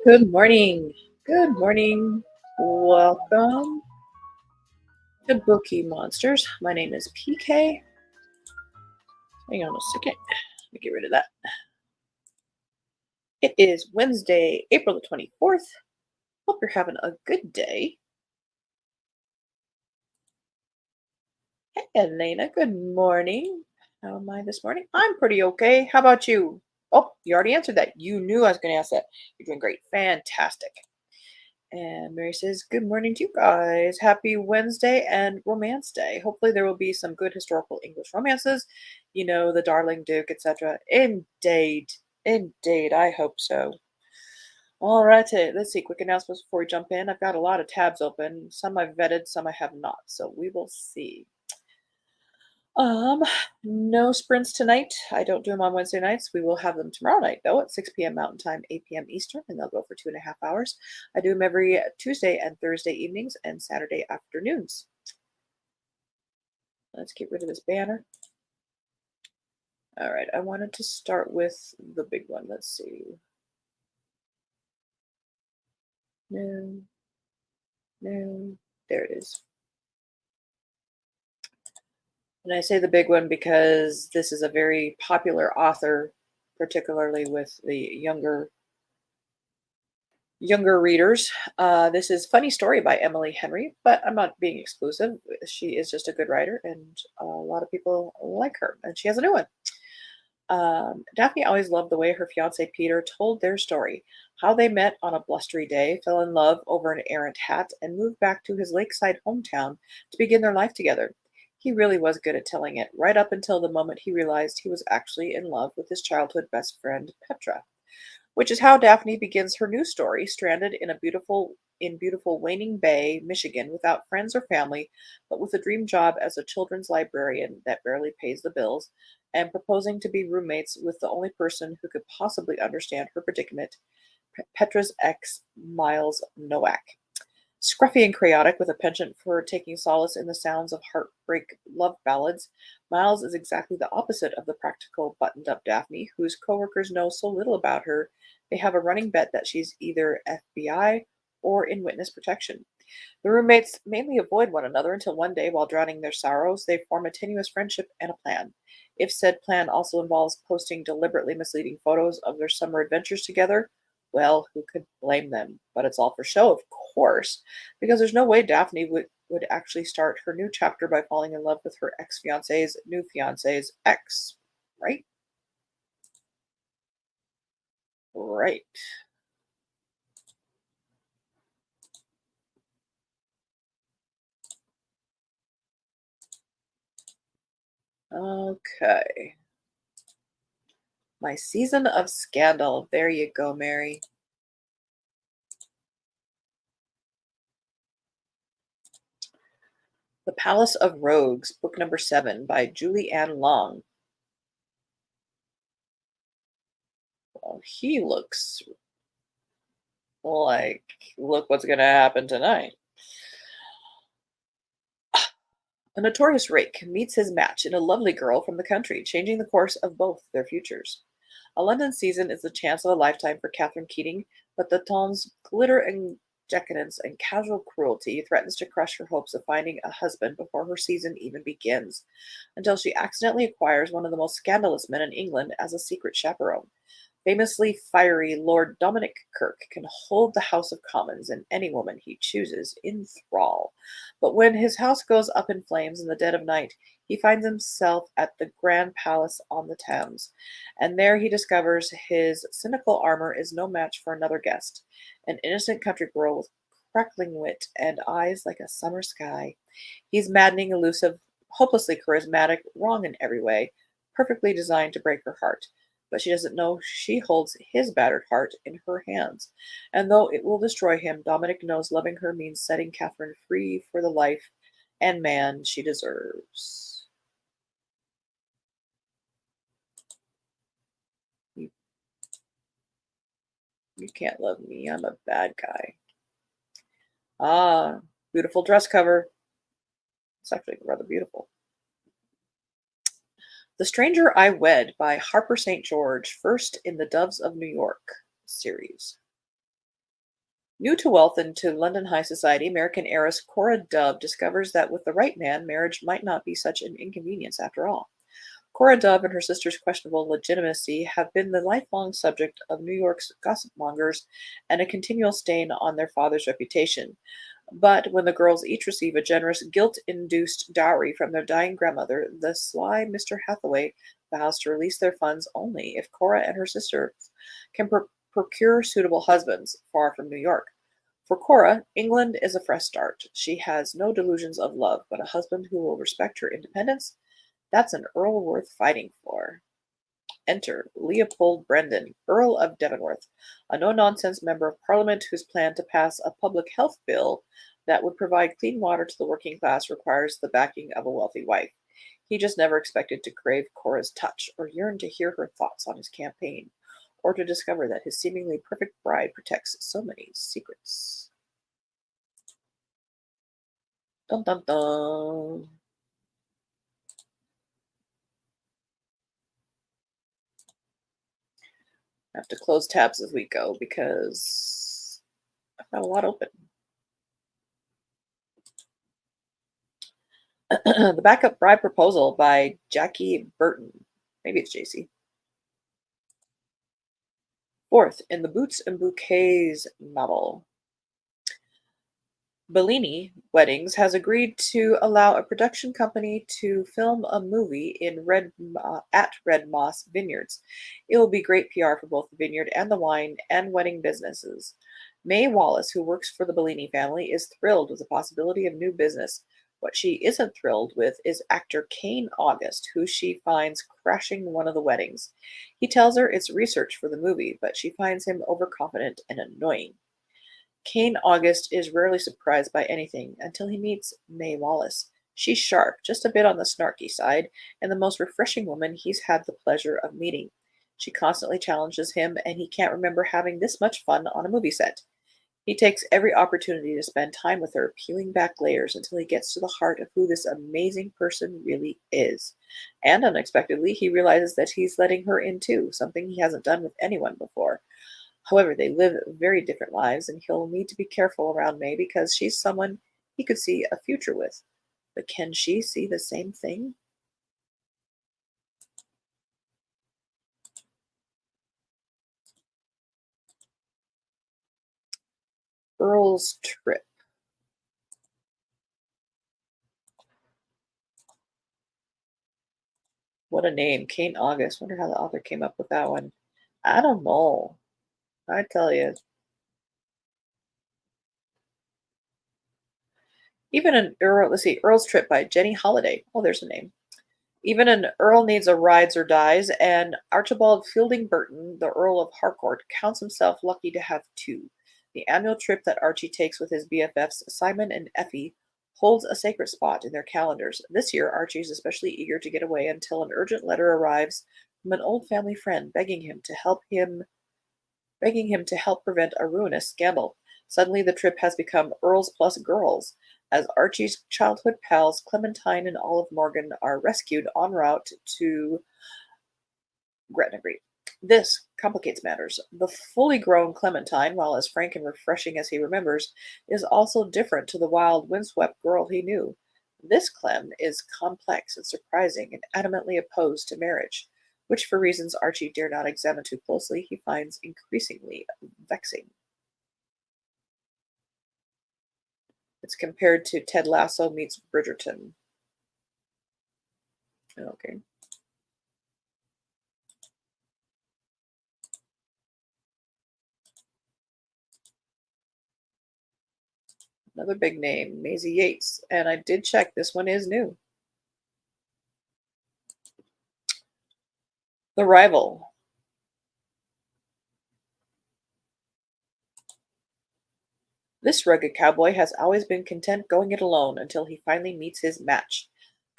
Good morning. Good morning. Welcome to Bookie Monsters. My name is PK. Hang on a second. Let me get rid of that. It is Wednesday, April the 24th. Hope you're having a good day. Hey, Elena. Good morning. How am I this morning? I'm pretty okay. How about you? Oh, you already answered that. You knew I was going to ask that. You're doing great. Fantastic. And Mary says, good morning to you guys. Happy Wednesday and Romance Day. Hopefully there will be some good historical English romances. You know, the Darling Duke, etc. Indeed. Indeed. I hope so. All right. Let's see. Quick announcements before we jump in. I've got a lot of tabs open. Some I've vetted, some I have not. So we will see. Um, no sprints tonight. I don't do them on Wednesday nights. We will have them tomorrow night, though, at 6 p.m. Mountain Time, 8 p.m. Eastern, and they'll go for 2.5 hours. I do them every Tuesday and Thursday evenings and Saturday afternoons. Let's get rid of this banner. All right, I wanted to start with the big one. Let's see. No, no, there it is. And I say the big one because this is a very popular author, particularly with the younger readers. This is Funny Story by Emily Henry, but I'm not being exclusive. She is just a good writer, and a lot of people like her, and she has a new one. Daphne always loved the way her fiance Peter told their story, how they met on a blustery day, fell in love over an errant hat, and moved back to his lakeside hometown to begin their life together. He really was good at telling it, right up until the moment he realized he was actually in love with his childhood best friend, Petra, which is how Daphne begins her new story, stranded in beautiful Waning Bay, Michigan, without friends or family, but with a dream job as a children's librarian that barely pays the bills, and proposing to be roommates with the only person who could possibly understand her predicament, Petra's ex, Miles Nowak. Scruffy and chaotic, with a penchant for taking solace in the sounds of heartbreak love ballads, Miles is exactly the opposite of the practical, buttoned up Daphne, whose coworkers know so little about her they have a running bet that she's either FBI or in witness protection. The roommates mainly avoid one another until one day, while drowning their sorrows, they form a tenuous friendship and a plan. If said plan also involves posting deliberately misleading photos of their summer adventures together, well, who could blame them? But it's all for show, of course, because there's no way Daphne would actually start her new chapter by falling in love with her ex fiance's new fiance's ex, right? Right. Okay. My season of scandal. There you go, Mary. The Palace of Rogues, book number 7 by Julie Ann Long. Well, he looks like, look what's going to happen tonight. A notorious rake meets his match in a lovely girl from the country, changing the course of both their futures. A London season is the chance of a lifetime for Catherine Keating, but the ton's glitter and decadence and casual cruelty threatens to crush her hopes of finding a husband before her season even begins, until she accidentally acquires one of the most scandalous men in England as a secret chaperone. Famously fiery Lord Dominic Kirk can hold the House of Commons and any woman he chooses in thrall. But when his house goes up in flames in the dead of night, he finds himself at the Grand Palace on the Thames, and there he discovers his cynical armor is no match for another guest, an innocent country girl with crackling wit and eyes like a summer sky. He's maddening, elusive, hopelessly charismatic, wrong in every way, perfectly designed to break her heart, but she doesn't know she holds his battered heart in her hands. And though it will destroy him, Dominic knows loving her means setting Catherine free for the life and man she deserves. You, you can't love me. I'm a bad guy. Ah, beautiful dress cover. It's actually rather beautiful. The Stranger I Wed by Harper St. George, first in the Doves of New York series. New to wealth and to London high society, American heiress Cora Dove discovers that with the right man, marriage might not be such an inconvenience after all. Cora Dove and her sister's questionable legitimacy have been the lifelong subject of New York's gossip mongers and a continual stain on their father's reputation. But when the girls each receive a generous, guilt induced dowry from their dying grandmother, the sly Mr. Hathaway vows to release their funds only if Cora and her sister can procure suitable husbands far from New York. For Cora, England is a fresh start. She has no delusions of love, but a husband who will respect her independence. That's an earl worth fighting for. Enter Leopold Brendan, Earl of Devonworth, a no nonsense member of Parliament whose plan to pass a public health bill that would provide clean water to the working class requires the backing of a wealthy wife. He just never expected to crave Cora's touch, or yearn to hear her thoughts on his campaign, or to discover that his seemingly perfect bride protects so many secrets. Dun dun dun. I have to close tabs as we go because I've got a lot open. The Backup Bride Proposal by Jackie Burton. Maybe it's JC. Fourth, in the Boots and Bouquets novel, Bellini Weddings has agreed to allow a production company to film a movie at Red Moss Vineyards. It will be great PR for both the vineyard and the wine and wedding businesses. Mae Wallace, who works for the Bellini family, is thrilled with the possibility of new business. What she isn't thrilled with is actor Kane August, who she finds crashing one of the weddings. He tells her it's research for the movie, but she finds him overconfident and annoying. Kane August is rarely surprised by anything until he meets Mae Wallace. She's sharp, just a bit on the snarky side, and the most refreshing woman he's had the pleasure of meeting. She constantly challenges him, and he can't remember having this much fun on a movie set. He takes every opportunity to spend time with her, peeling back layers until he gets to the heart of who this amazing person really is. And unexpectedly, he realizes that he's letting her in too, something he hasn't done with anyone before. However, they live very different lives, and he'll need to be careful around May because she's someone he could see a future with. But can she see the same thing? Earl's Trip. What a name. Kate August. Wonder how the author came up with that one. I don't know. I tell you. Even an Earl, let's see, Earl's Trip by Jenny Holiday. Oh, there's a name. Even an Earl needs a rides or dies, and Archibald Fielding Burton, the Earl of Harcourt, counts himself lucky to have two. The annual trip that Archie takes with his BFFs, Simon and Effie, holds a sacred spot in their calendars. This year, Archie is especially eager to get away until an urgent letter arrives from an old family friend begging him to help prevent a ruinous scandal. Suddenly, the trip has become Earls plus Girls, as Archie's childhood pals Clementine and Olive Morgan are rescued en route to Gretna Green. This complicates matters. The fully grown Clementine, while as frank and refreshing as he remembers, is also different to the wild, windswept girl he knew. This Clem is complex and surprising and adamantly opposed to marriage, which, for reasons Archie dare not examine too closely, he finds increasingly vexing. It's compared to Ted Lasso meets Bridgerton. Okay. Another big name, Maisie Yates. And I did check, this one is new. The Rival. This rugged cowboy has always been content going it alone until he finally meets his match.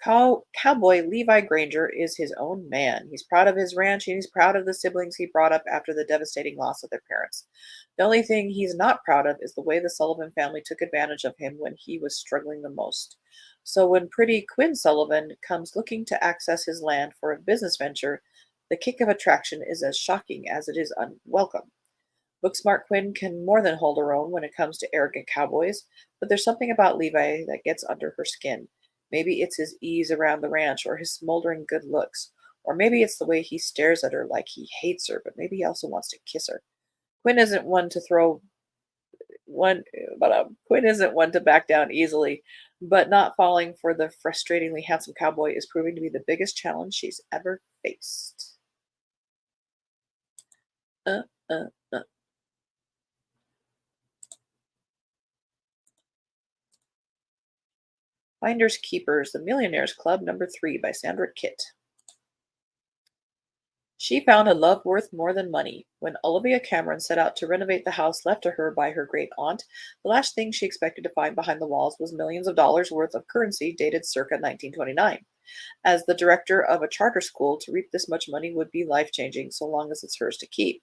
Cowboy Levi Granger is his own man. He's proud of his ranch and he's proud of the siblings he brought up after the devastating loss of their parents. The only thing he's not proud of is the way the Sullivan family took advantage of him when he was struggling the most. So when pretty Quinn Sullivan comes looking to access his land for a business venture, the kick of attraction is as shocking as it is unwelcome. Booksmart Quinn can more than hold her own when it comes to arrogant cowboys, but there's something about Levi that gets under her skin. Maybe it's his ease around the ranch, or his smoldering good looks, or maybe it's the way he stares at her like he hates her, but maybe he also wants to kiss her. Quinn isn't one to throw one, Quinn isn't one to back down easily, but not falling for the frustratingly handsome cowboy is proving to be the biggest challenge she's ever faced. Uh, uh, uh. Finders Keepers, The Millionaires Club, number 3 by Sandra Kitt. She found a love worth more than money. When Olivia Cameron set out to renovate the house left to her by her great aunt, the last thing she expected to find behind the walls was millions of dollars worth of currency dated circa 1929. As the director of a charter school, to reap this much money would be life changing so long as it's hers to keep.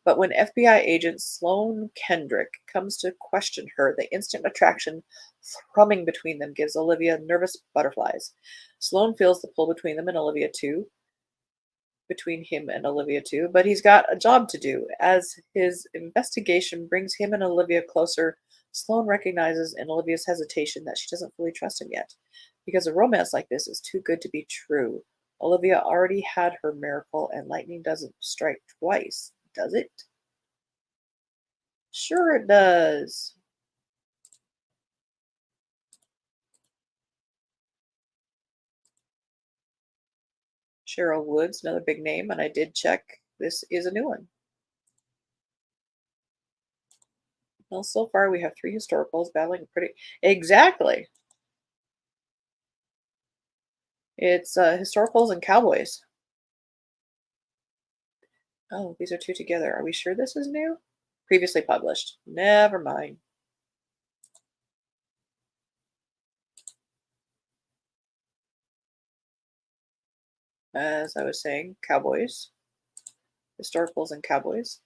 But when FBI agent Sloane Kendrick comes to question her, the instant attraction thrumming between them gives Olivia nervous butterflies. Sloane feels the pull between him and Olivia too, but he's got a job to do. As his investigation brings him and Olivia closer, Sloane recognizes in Olivia's hesitation that she doesn't fully trust him yet, because a romance like this is too good to be true. Olivia already had her miracle, and lightning doesn't strike twice, does it? Sure it does. Cheryl Woods, another big name, and I did check. This is a new one. Well, so far we have three historicals battling pretty. Exactly. It's historicals and cowboys. Oh, these are two together. Are we sure this is new? Previously published. Never mind. As I was saying, cowboys, historicals and cowboys.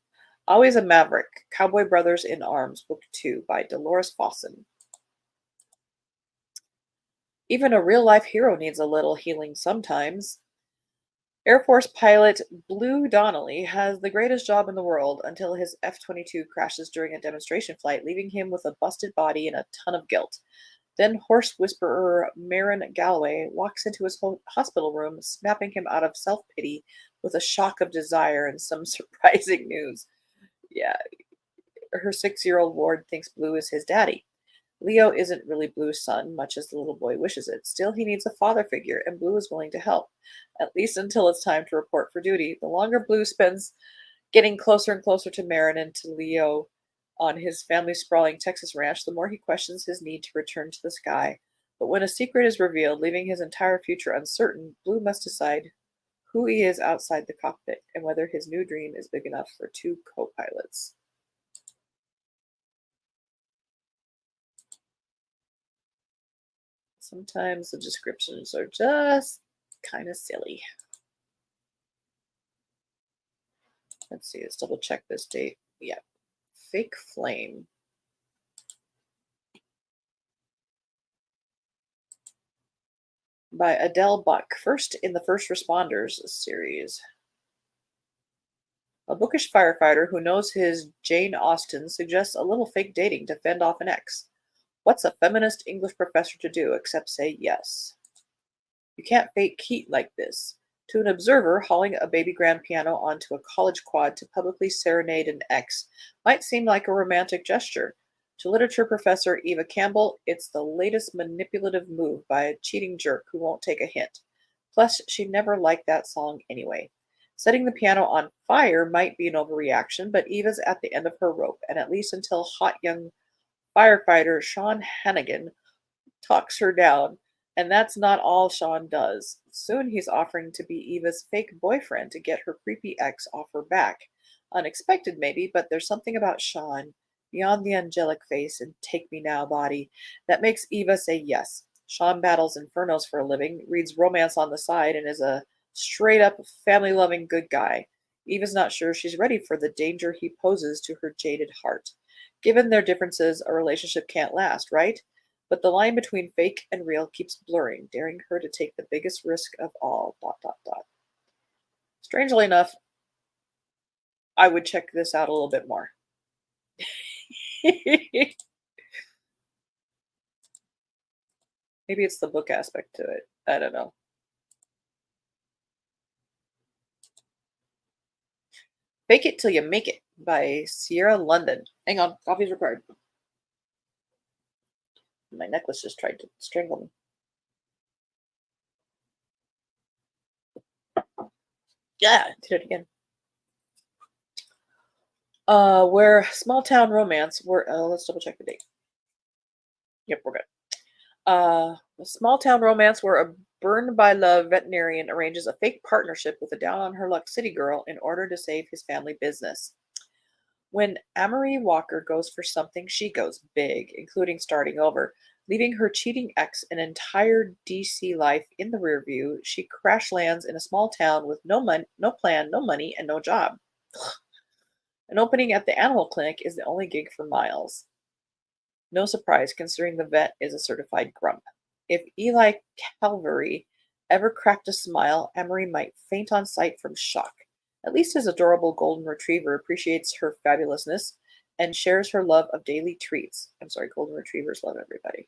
Always a Maverick, Cowboy Brothers in Arms, Book 2 by Dolores Fawson. Even a real life hero needs a little healing sometimes. Air Force pilot Blue Donnelly has the greatest job in the world until his F 22 crashes during a demonstration flight, leaving him with a busted body and a ton of guilt. Then horse whisperer Marin Galloway walks into his hospital room, snapping him out of self pity with a shock of desire and some surprising news. Yeah, her 6-year-old ward thinks Blue is his daddy. Leo isn't really Blue's son, much as the little boy wishes it. Still, he needs a father figure, and Blue is willing to help, at least until it's time to report for duty. The longer Blue spends getting closer and closer to Marin and to Leo on his family's sprawling Texas ranch, the more he questions his need to return to the sky. But when a secret is revealed, leaving his entire future uncertain, Blue must decide who he is outside the cockpit and whether his new dream is big enough for two co pilots. Sometimes the descriptions are just kind of silly. Let's see, let's double check this date. Yeah, Fake Flame by Adele Buck, first in the First Responders series. A bookish firefighter who knows his Jane Austen suggests a little fake dating to fend off an ex. What's a feminist English professor to do except say yes? You can't fake heat like this. To an observer, hauling a baby grand piano onto a college quad to publicly serenade an ex might seem like a romantic gesture. To literature professor Eva Campbell, it's the latest manipulative move by a cheating jerk who won't take a hint. Plus, she never liked that song anyway. Setting the piano on fire might be an overreaction, but Eva's at the end of her rope, and at least until hot young firefighter Sean Hannigan talks her down, and that's not all Sean does. Soon he's offering to be Eva's fake boyfriend to get her creepy ex off her back. Unexpected, maybe, but there's something about Sean, beyond the angelic face and take me now body, that makes Eva say yes. Sean battles infernos for a living, reads romance on the side, and is a straight up family loving good guy. Eva's not sure she's ready for the danger he poses to her jaded heart. Given their differences, a relationship can't last, right? But the line between fake and real keeps blurring, daring her to take the biggest risk of all. Dot dot dot. Strangely enough, I would check this out a little bit more. Maybe it's the book aspect to it. I don't know. Fake It Till You Make It by Sierra London. Hang on, coffee's required. My necklace just tried to strangle me. Yeah, did it again. Where small town romance were let's double check the date. Yep, we're good. A small town romance where a burned by love veterinarian arranges a fake partnership with a down on her luck city girl in order to save his family business. When Amory Walker goes for something, she goes big, including starting over. Leaving her cheating ex an entire DC life in the rear view, she crash lands in a small town with no money, no plan, no money, and no job. An opening at the animal clinic is the only gig for Miles. No surprise, considering the vet is a certified grump. If Eli Calvary ever cracked a smile, Emery might faint on sight from shock. At least his adorable golden retriever appreciates her fabulousness and shares her love of daily treats. I'm sorry, golden retrievers love everybody.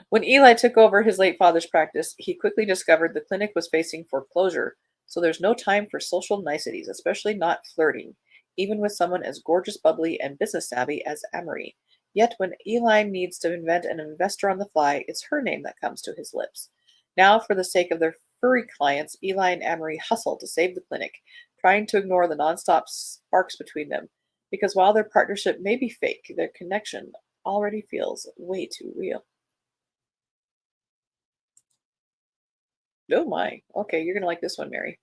When Eli took over his late father's practice, he quickly discovered the clinic was facing foreclosure, so there's no time for social niceties, especially not flirting, even with someone as gorgeous, bubbly, and business savvy as Emery. Yet when Eli needs to invent an investor on the fly, it's her name that comes to his lips. Now, for the sake of their furry clients, Eli and Emery hustle to save the clinic, trying to ignore the nonstop sparks between them. Because while their partnership may be fake, their connection already feels way too real. Oh my. Okay, you're gonna like this one, Mary.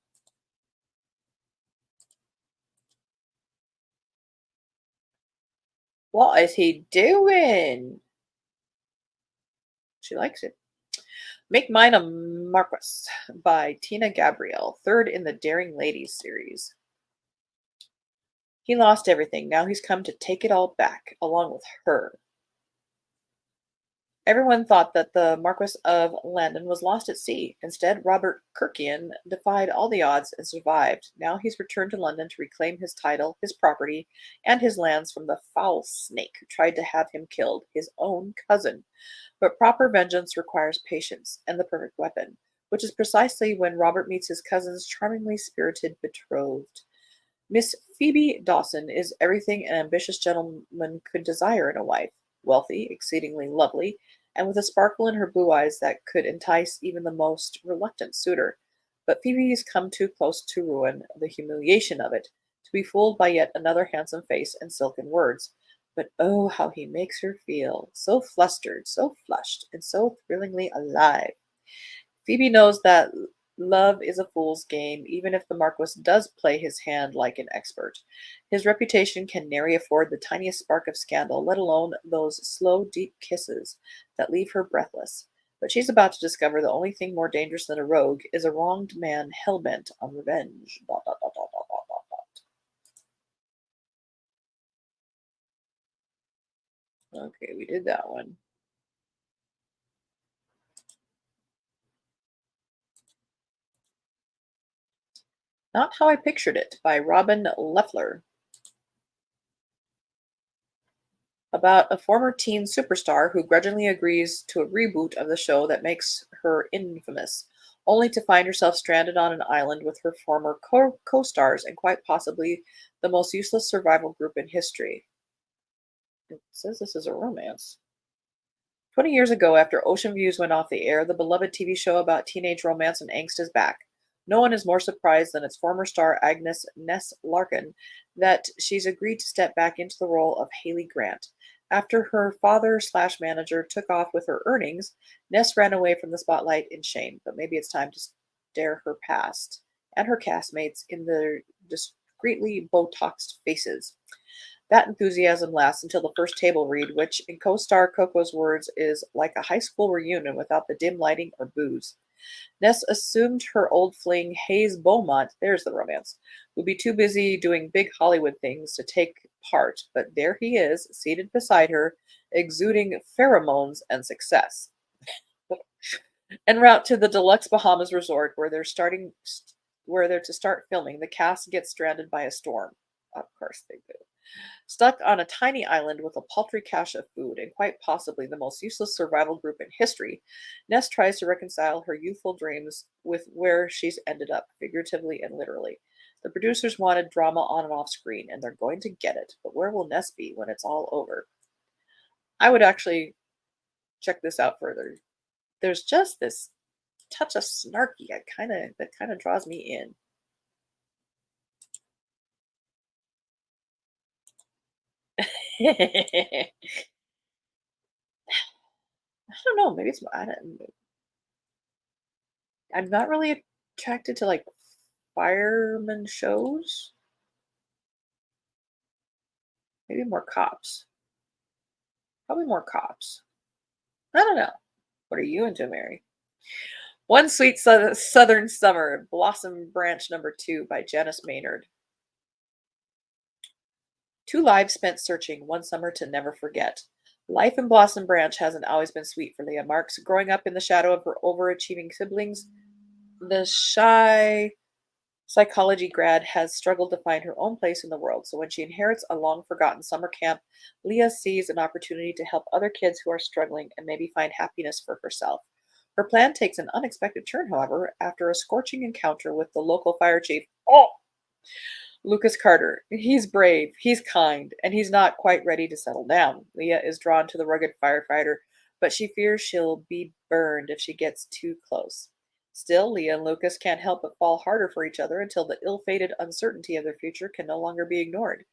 What is he doing? She likes it. Make Mine a Marquis by Tina Gabrielle, third in the Daring Ladies series. He lost everything. Now he's come to take it all back, along with her. Everyone thought that the Marquis of Landon was lost at sea. Instead, Robert Kirkian defied all the odds and survived. Now he's returned to London to reclaim his title, his property, and his lands from the foul snake who tried to have him killed, his own cousin. But proper vengeance requires patience and the perfect weapon, which is precisely when Robert meets his cousin's charmingly spirited betrothed. Miss Phoebe Dawson is everything an ambitious gentleman could desire in a wife: wealthy, exceedingly lovely, and with a sparkle in her blue eyes that could entice even the most reluctant suitor. But Phoebe's come too close to ruin, the humiliation of it, to be fooled by yet another handsome face and silken words. But oh, how he makes her feel! So flustered, so flushed, and so thrillingly alive. Phoebe knows that love is a fool's game, even if the Marquis does play his hand like an expert. His reputation can nary afford the tiniest spark of scandal, let alone those slow, deep kisses that leave her breathless. But she's about to discover the only thing more dangerous than a rogue is a wronged man hell-bent on revenge. Dot, dot, dot, dot, dot, dot, dot. Okay, we did that one. Not How I Pictured It by Robin Leffler. About a former teen superstar who grudgingly agrees to a reboot of the show that makes her infamous, only to find herself stranded on an island with her former co-stars and quite possibly the most useless survival group in history. It says this is a romance. 20 years ago, after Ocean Views went off the air, the beloved TV show about teenage romance and angst is back. No one is more surprised than its former star Agnes Ness Larkin that she's agreed to step back into the role of Haley Grant. After her father/manager took off with her earnings, Ness ran away from the spotlight in shame, but maybe it's time to stare her past and her castmates in their discreetly Botoxed faces. That enthusiasm lasts until the first table read, which, in co star Coco's words, is like a high school reunion without the dim lighting or booze. Ness assumed her old fling, Hayes Beaumont, there's the romance, would be too busy doing big Hollywood things to take part, but there he is, seated beside her, exuding pheromones and success. En route to the deluxe Bahamas resort where they're to start filming, the cast gets stranded by a storm. Of course they do. Stuck on a tiny island with a paltry cache of food and quite possibly the most useless survival group in history, Ness tries to reconcile her youthful dreams with where she's ended up, figuratively and literally. The producers wanted drama on and off screen, and they're going to get it. But where will Ness be when it's all over? I would actually check this out further. There's just this touch of snarky. That kind of draws me in. I don't know. Maybe it's I'm not really attracted to like fireman shows. Maybe more cops. Probably more cops. I don't know. What are you into, Mary? One Sweet Southern Summer, Blossom Branch number 2 by Janice Maynard. 2 lives spent searching, one summer to never forget. Life in Blossom Branch hasn't always been sweet for Leah Marks. Growing up in the shadow of her overachieving siblings, the shy psychology grad has struggled to find her own place in the world. So when she inherits a long forgotten summer camp, Leah sees an opportunity to help other kids who are struggling and maybe find happiness for herself. Her plan takes an unexpected turn, however, after a scorching encounter with the local fire chief. Oh, Lucas Carter. He's brave, he's kind, and he's not quite ready to settle down. Leah is drawn to the rugged firefighter, but she fears she'll be burned if she gets too close. Still, Leah and Lucas can't help but fall harder for each other until the ill fated uncertainty of their future can no longer be ignored.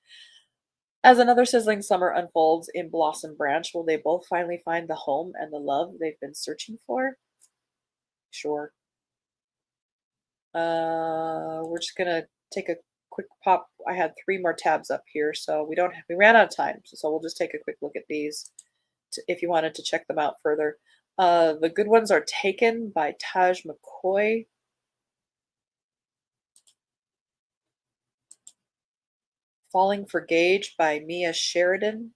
As another sizzling summer unfolds in Blossom Branch, will they both finally find the home and the love they've been searching for? Sure. We're just gonna take a quick pop. I had 3 more tabs up here, so we ran out of time, so we'll just take a quick look at these if you wanted to check them out further. The good ones are Taken by Taj McCoy. Falling for Gage by Mia Sheridan.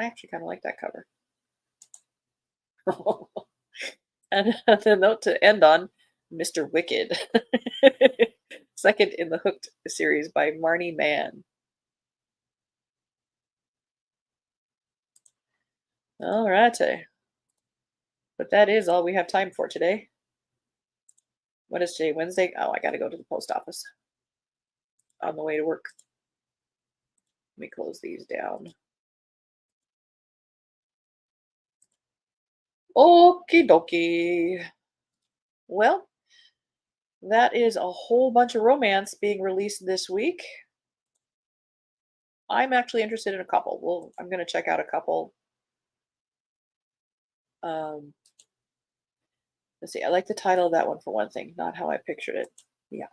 I actually kind of like that cover. And the note to end on, Mr. Wicked. Second in the Hooked series by Marnie Mann. All righty. But that is all we have time for today. What is today? Wednesday? Oh, I got to go to the post office on the way to work. Let me close these down. Okie dokie. Well, that is a whole bunch of romance being released this week. I'm actually interested in a couple. I'm going to check out a couple. Um, let's see. I like the title of that one for one thing, not how I pictured it. Yeah,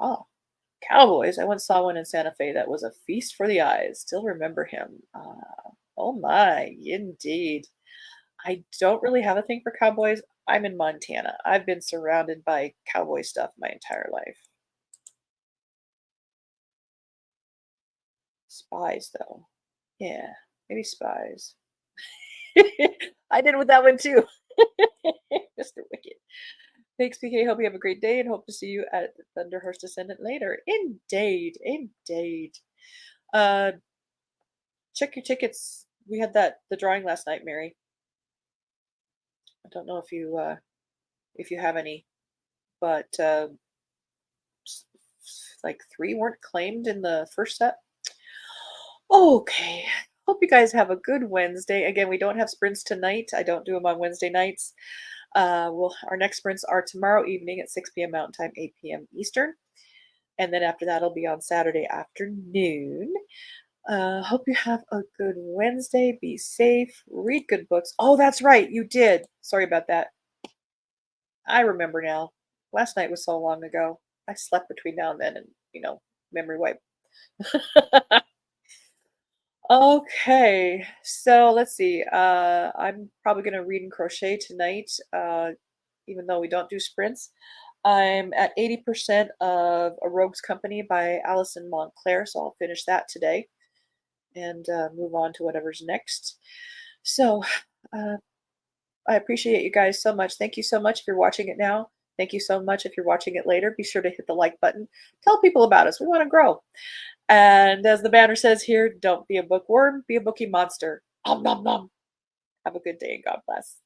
Cowboys. I once saw one in Santa Fe that was a feast for the eyes. Still remember him. Oh my, indeed. I don't really have a thing for cowboys. I'm in Montana. I've been surrounded by cowboy stuff my entire life. Spies, though. Yeah, maybe spies. I did with that one too. Mr. Wicked. Thanks, PK. Hope you have a great day and hope to see you at Thunderhurst Descendant later. Indeed. Indeed. Uh, check your tickets. We had the drawing last night, Mary. I don't know if you have any, but like 3 weren't claimed in the first set. Okay. Hope you guys have a good Wednesday. Again, we don't have sprints tonight. I don't do them on Wednesday nights. Our next sprints are tomorrow evening at 6 p.m. Mountain Time, 8 p.m. Eastern. And then after that, it'll be on Saturday afternoon. Hope you have a good Wednesday. Be safe. Read good books. Oh, that's right. You did. Sorry about that. I remember now. Last night was so long ago. I slept between now and then and, memory wipe. Okay, so let's see. I'm probably gonna read and crochet tonight, even though we don't do sprints. I'm at 80% of A Rogue's Company by Alison Montclair, so I'll finish that today and move on to whatever's next. So, uh, I appreciate you guys so much. Thank you so much if you're watching it now. Thank you so much if you're watching it later. Be sure to hit the like button. Tell people about us. We want to grow. And as the banner says here, don't be a bookworm, be a bookie monster. Om nom nom. Have a good day and God bless.